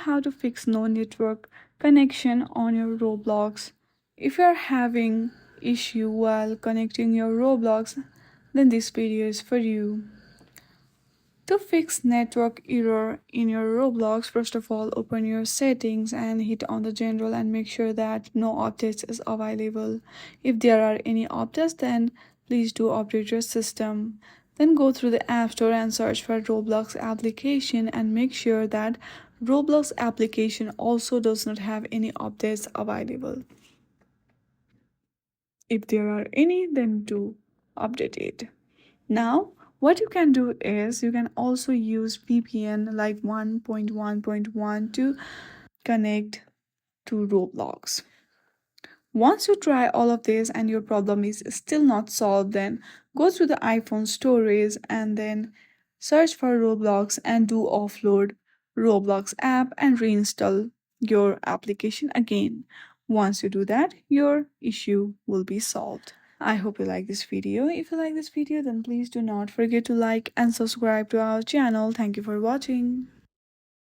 How to fix no network connection on your Roblox. If you are having issue while connecting your Roblox, then this video is for you. To fix network error in your Roblox, first of all open your settings and hit on the general and make sure that no updates is available. If there are any updates, then please do update your system. Then go through the App Store and search for Roblox application and make sure that Roblox application also does not have any updates available. If there are any, then do update it. Now, what you can do is you can also use VPN like 1.1.1 to connect to Roblox. Once you try all of this and your problem is still not solved, then go through the iPhone storage and then search for Roblox and do offload Roblox app and reinstall your application again. Once you do that, your issue will be solved. I hope you like this video. If you like this video, then please do not forget to like and subscribe to our channel. Thank you for watching.